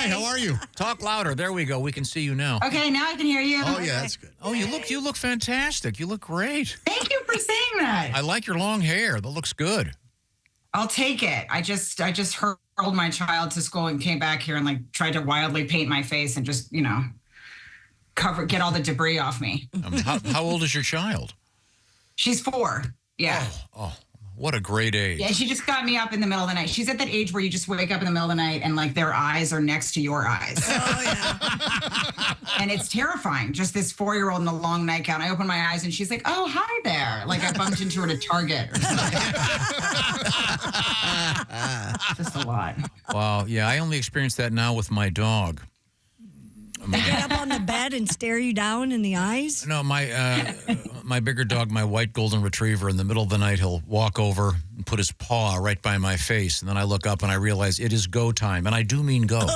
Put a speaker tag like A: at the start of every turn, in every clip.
A: Hi, how are you?
B: Talk louder. There we go. We can see you now.
C: Okay, now I can hear you.
A: Oh, yeah, that's good.
B: Oh, you look fantastic. You look great.
C: Thank you for saying that.
B: I like your long hair. That looks good.
C: I'll take it. I just hurled my child to school and came back here and like tried to wildly paint my face and just, get all the debris off me.
B: How old is your child?
C: She's 4. Yeah.
B: Oh, what a great age.
C: Yeah, she just got me up in the middle of the night. She's at that age where you just wake up in the middle of the night and like their eyes are next to your eyes.
D: Oh, yeah.
C: And it's terrifying. Just this 4-year-old in a long nightgown. I open my eyes and she's like, "Oh, hi there." Like I bumped into her at a Target or something. Just a lot.
B: Wow. Yeah, I only experienced that now with my dog.
D: Get up on the bed and stare you down in the eyes?
B: No, my bigger dog, my white golden retriever, in the middle of the night, he'll walk over and put his paw right by my face. And then I look up and I realize it is go time. And I do mean go.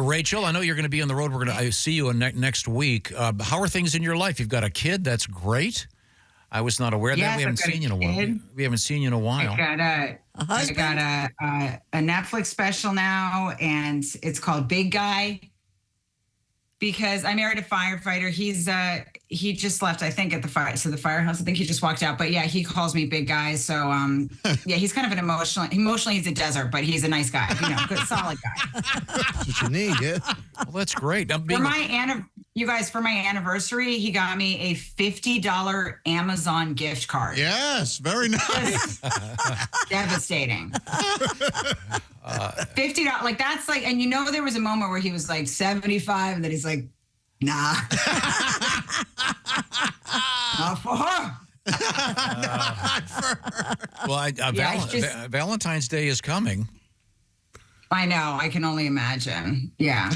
B: Rachel, I know you're going to be on the road. I see you next week. How are things in your life? You've got a kid. That's great. I was not aware of that. We haven't seen you in a while. We haven't seen you in a while.
C: I got a Netflix special now, and it's called Big Guy. Because I married a firefighter. He just left, I think, at the firehouse. I think he just walked out. But yeah, he calls me Big Guy. So yeah, he's kind of an emotionally he's a desert, but he's a nice guy. Good, solid guy.
A: That's what you need, yeah.
B: Well, that's great.
C: For my anniversary, he got me a $50 Amazon gift card.
A: Yes, very nice.
C: Devastating. $50, like that's like, and there was a moment where he was like 75, and then he's like, "Nah, not for her."
B: Well, Valentine's Day is coming.
C: I know. I can only imagine. Yeah.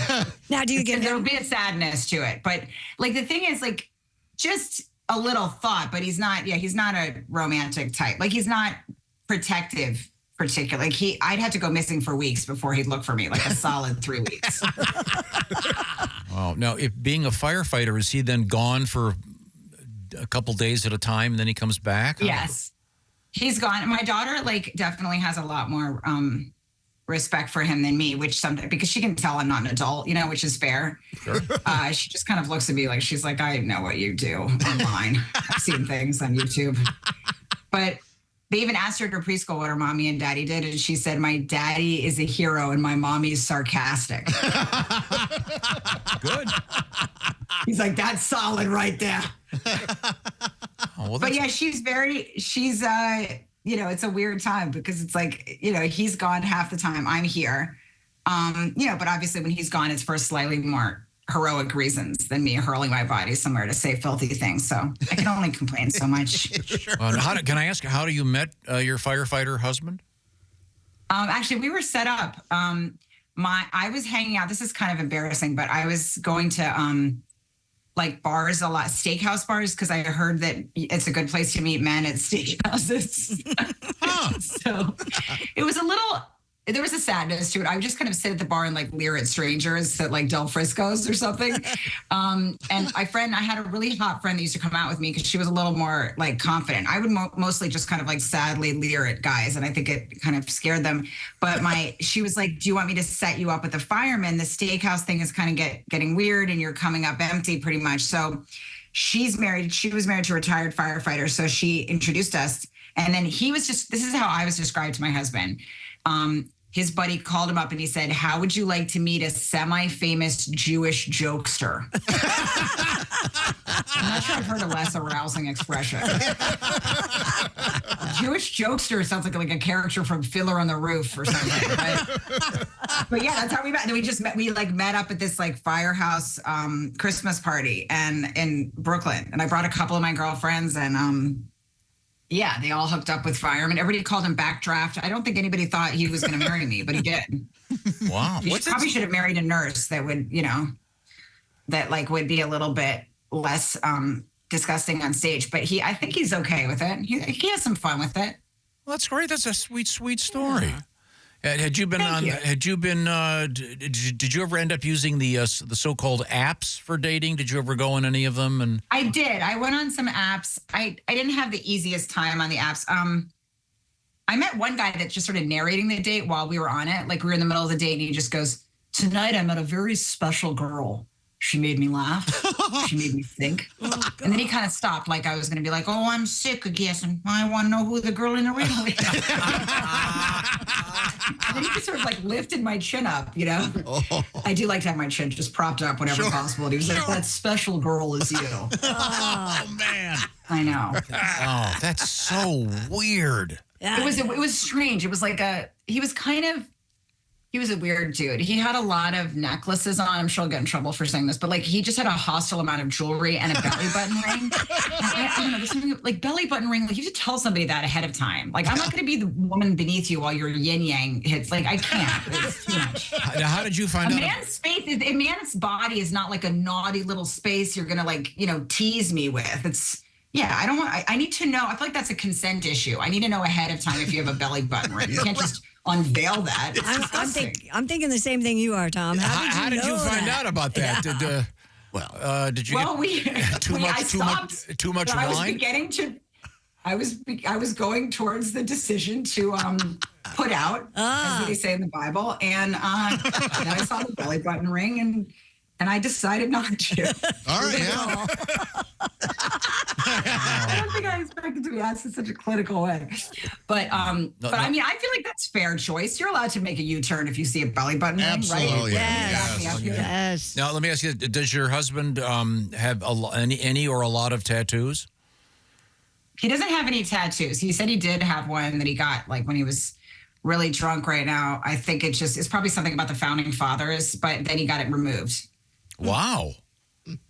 D: Now, do you get
C: there'll be a sadness to it, but like the thing is, like, just a little thought. But he's not. Yeah, he's not a romantic type. Like he's not protective. Particularly, like I'd have to go missing for weeks before he'd look for me, like a solid 3 weeks.
B: Wow. Now, if being a firefighter, is he then gone for a couple days at a time, and then he comes back?
C: Yes, he's gone. My daughter, like, definitely has a lot more respect for him than me, because she can tell I'm not an adult, which is fair.
B: Sure.
C: She just kind of looks at me like she's like, "I know what you do online. I've seen things on YouTube," but. They even asked her at her preschool what her mommy and daddy did, and she said, "My daddy is a hero and my mommy is sarcastic."
B: Good.
C: He's like, "That's solid right there." But yeah, she's it's a weird time because it's like, he's gone half the time. I'm here. But obviously when he's gone, it's for slightly more heroic reasons than me hurling my body somewhere to say filthy things. So I can only complain so much.
A: Sure.
B: Can I ask how you met your firefighter husband?
C: Actually, we were set up. I was hanging out. This is kind of embarrassing, but I was going to like bars a lot, steakhouse bars, because I heard that it's a good place to meet men at steakhouses. So it was there was a sadness to it. I would just kind of sit at the bar and like leer at strangers at like Del Frisco's or something. And I had a really hot friend that used to come out with me because she was a little more like confident. I would mostly just kind of like sadly leer at guys, and I think it kind of scared them. But she was like, "Do you want me to set you up with the fireman? The steakhouse thing is kind of getting weird, and you're coming up empty pretty much." So she's married. She was married to a retired firefighter, so she introduced us. And then this is how I was described to my husband. His buddy called him up and he said, "How would you like to meet a semi-famous Jewish jokester?" I'm not sure I've heard a less arousing expression. Jewish jokester sounds like a character from Fiddler on the Roof or something. But yeah, that's how we met. And we met up at this like firehouse Christmas party in Brooklyn. And I brought a couple of my girlfriends, and yeah, they all hooked up with firemen. Everybody called him Backdraft. I don't think anybody thought he was going to marry me, but he did.
B: Wow.
C: He probably should have married a nurse that would, that like would be a little bit less disgusting on stage. But I think he's okay with it. He has some fun with it.
B: Well, that's great. That's a sweet, sweet story. Yeah. Did you ever end up using the so-called apps for dating? Did you ever go on any of them? And
C: I did. I went on some apps. I didn't have the easiest time on the apps. I met one guy that's just sort of narrating the date while we were on it. Like we were in the middle of the date and he just goes, "Tonight I met a very special girl. She made me laugh. She made me think." And then he kind of stopped, like I was going to be like, "Oh, I'm sick of guessing. I want to know who the girl in the ring is." And then he just sort of like lifted my chin up, you know? I do like to have my chin just propped up whenever possible. And he was like, "That special girl is you."
A: Oh, man.
C: I know.
B: Oh, that's so weird.
D: Yeah.
C: It was strange. It was like he was a weird dude. He had a lot of necklaces on. I'm sure I'll get in trouble for saying this, but like he just had a hostile amount of jewelry and a belly button ring. I don't know, there's something like belly button ring. Like you should tell somebody that ahead of time. Like I'm not going to be the woman beneath you while your yin yang hits. Like I can't. It's too much.
B: Now, how did you find out?
C: A man's body is not like a naughty little space you're going to like, tease me with. It's I don't want. I need to know. I feel like that's a consent issue. I need to know ahead of time if you have a belly button ring. You can't just unveil that.
D: I'm thinking the same thing you are, Tom.
B: How did you find out about that?
D: Yeah.
B: Did you get too much wine?
C: I was going towards the decision to put out, as they say in the Bible, and then I saw the belly button ring, and I decided not to.
A: All right, yeah.
C: I don't think I expected to be asked in such a clinical way. But I mean, I feel like that's fair choice. You're allowed to make a U-turn if you see a belly button ring, right?
A: Absolutely.
D: Yes.
B: Now, let me ask you, does your husband have any or a lot of tattoos?
C: He doesn't have any tattoos. He said he did have one that he got like when he was really drunk right now. I think it's probably something about the founding fathers, but then he got it removed.
B: Wow.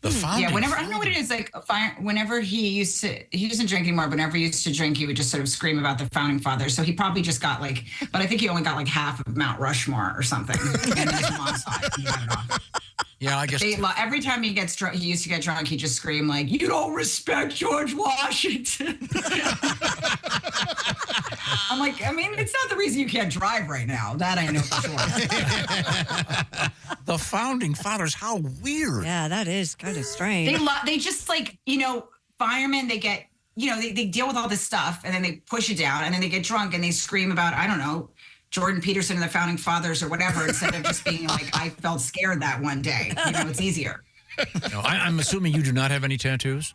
B: The founding
C: I don't know what it is. Like whenever he doesn't drink anymore, but whenever he used to drink, he would just sort of scream about the founding fathers. So he probably just got but I think he only got like half of Mount Rushmore or something. And his mom saw it and he got it off.
B: Yeah, I guess.
C: Every time he gets drunk, he used to get drunk, he just scream like, "You don't respect George Washington." I'm like, I mean, it's not the reason you can't drive right now. That I know for sure.
B: The founding fathers, how weird.
D: Yeah, that is kind of strange.
C: They just like, firemen, they get, they deal with all this stuff and then they push it down and then they get drunk and they scream about, I don't know, Jordan Peterson and the founding fathers or whatever, instead of just being like, "I felt scared that one day." It's easier.
B: No, I'm assuming you do not have any tattoos?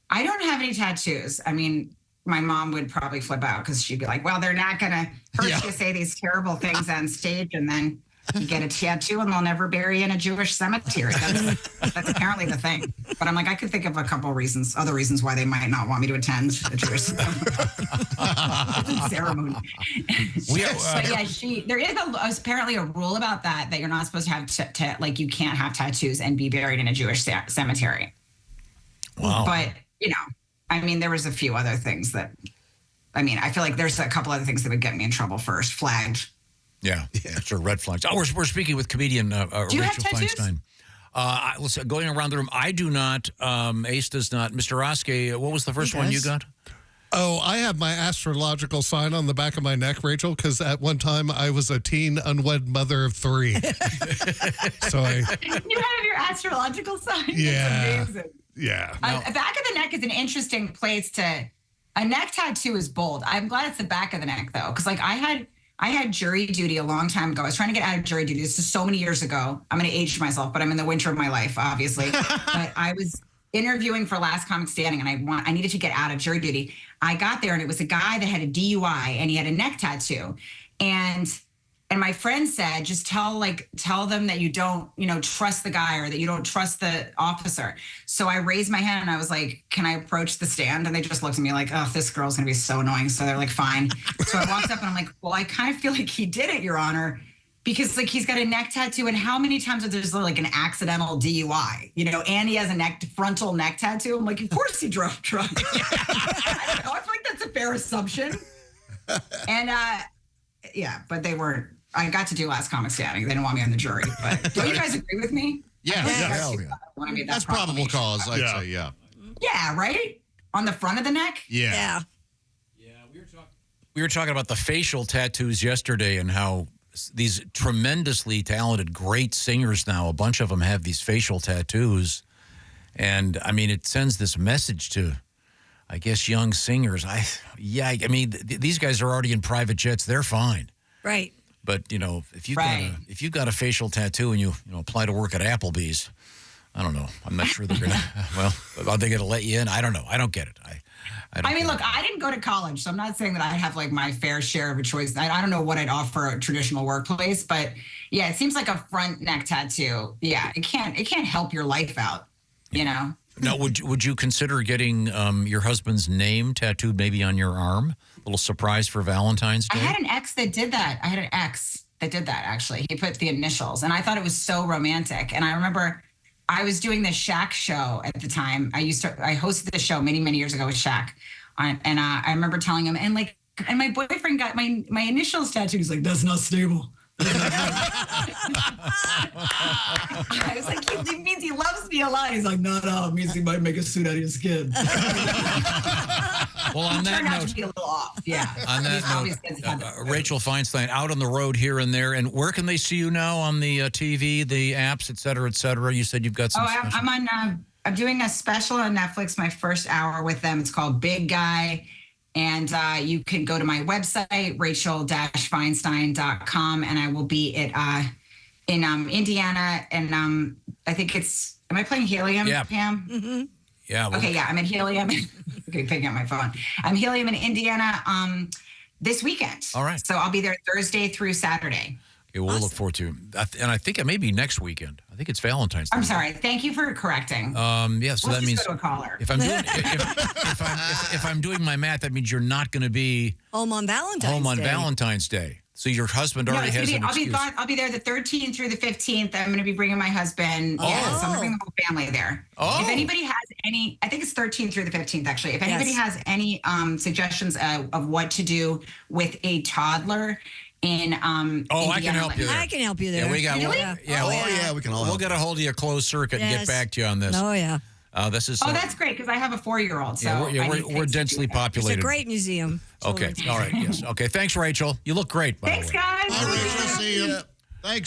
C: I don't have any tattoos. I mean, my mom would probably flip out because she'd be like, "Well, they're not going to hurt you say these terrible things on stage and then you get a tattoo and they'll never bury you in a Jewish cemetery." That's apparently the thing. But I'm like, I could think of a couple other reasons why they might not want me to attend a Jewish ceremony. There is apparently a rule about that you're not supposed to have like you can't have tattoos and be buried in a Jewish cemetery.
B: Wow.
C: But I mean, there was a few other things that. I mean, I feel like there's a couple other things that would get me in trouble first. Flagged.
B: Yeah, sure. Red flags. Oh, we're speaking with comedian Rachel Feinstein. Listen, going around the room, I do not. Ace does not. Mr. Oskey, what was the first one you got?
E: Oh, I have my astrological sign on the back of my neck, Rachel, because at one time I was a teen unwed mother of 3. So
C: you have your astrological sign?
E: Yeah.
C: That's amazing.
E: Yeah.
C: Back of the neck is an interesting place to. A neck tattoo is bold. I'm glad it's the back of the neck though, because like I had jury duty a long time ago. I was trying to get out of jury duty. This is so many years ago. I'm going to age myself, but I'm in the winter of my life, obviously. But I was interviewing for Last Comic Standing, and I needed to get out of jury duty. I got there, and it was a guy that had a DUI, and he had a neck tattoo. And my friend said, just tell them that you don't, trust the guy or that you don't trust the officer. So I raised my hand and I was like, "Can I approach the stand?" And they just looked at me like, "Oh, this girl's going to be so annoying." So they're like, "Fine." So I walked up and I'm like, "Well, I kind of feel like he did it, Your Honor, because like he's got a neck tattoo. And how many times is there like an accidental DUI, and he has a frontal neck tattoo?" I'm like, "Of course he drove drunk." I don't know. I feel like that's a fair assumption. And but they weren't. I got to do Last Comic Standing. They didn't want me on the jury. But don't you guys agree with me?
A: Yeah. That's probable cause, I'd say, yeah.
C: Yeah, right? On the front of the neck?
A: Yeah.
B: We were talking about the facial tattoos yesterday and how these tremendously talented, great singers now, a bunch of them have these facial tattoos. And, I mean, it sends this message to I guess young singers. I mean, these guys are already in private jets. They're fine.
D: Right.
B: But if you've got a facial tattoo and you apply to work at Applebee's, I don't know. I'm not sure they're gonna. Well, are they gonna let you in? I don't know. I don't get it.
C: I mean, look, I didn't go to college, so I'm not saying that I'd have like my fair share of a choice. I don't know what I'd offer a traditional workplace, but yeah, it seems like a front neck tattoo. Yeah, it can't help your life out, Now,
B: would you consider getting your husband's name tattooed maybe on your arm? A little surprise for Valentine's Day?
C: I had an ex that did that. Actually. He put the initials, and I thought it was so romantic. And I remember I was doing the Shaq show at the time. I hosted the show many, many years ago with Shaq. And I remember telling him, and my boyfriend got my initials tattooed. He's like, that's not stable. I was like, it means he loves me a lot. He's like, no, it means he might make a suit out of your skin.
B: Well, on that note,
C: to be a little off. Yeah.
B: On that note, Rachel Feinstein out on the road here and there. And where can they see you now on the TV, the apps, et cetera, et cetera? You said you've got some.
C: I'm doing a special on Netflix, my first hour with them. It's called Big Guy. And you can go to my website, rachel-feinstein.com, and I will be in Indiana. And I think am I playing Helium, Pam?
D: Mm-hmm.
B: Yeah. Well,
C: okay, yeah, I'm at Helium. Okay, picking up my phone. I'm Helium in Indiana this weekend.
B: All right.
C: So I'll be there Thursday through Saturday.
B: Okay, we'll look forward to it. And I think it may be next weekend. I think it's Valentine's Day.
C: I'm sorry. Thank you for correcting.
B: Yeah, so that means
C: go to a caller.
B: if I'm doing my math, that means you're not going to be
D: home on Valentine's Day.
B: So your husband already has an excuse.
C: I'll be there the 13th through the 15th. I'm going to be bringing my husband.
B: Oh.
C: Yeah, so I'm going to bring the whole family there.
B: Oh.
C: If anybody has any, I think it's 13th through the 15th, actually. If anybody has any suggestions of what to do with a toddler in
B: I can help you there.
D: I can help you there.
B: Yeah, we got
C: Really?
A: We can all
B: We'll get a hold of you closed circuit and get back to you on this.
D: Oh, yeah.
B: This is
C: that's great because I have a 4-year-old. So
B: we're densely populated.
D: It's a great museum.
B: Okay. All right. Yes. Okay. Thanks, Rachel. You look great.
C: Thanks, guys.
A: All right, Rachel. See you. Thanks.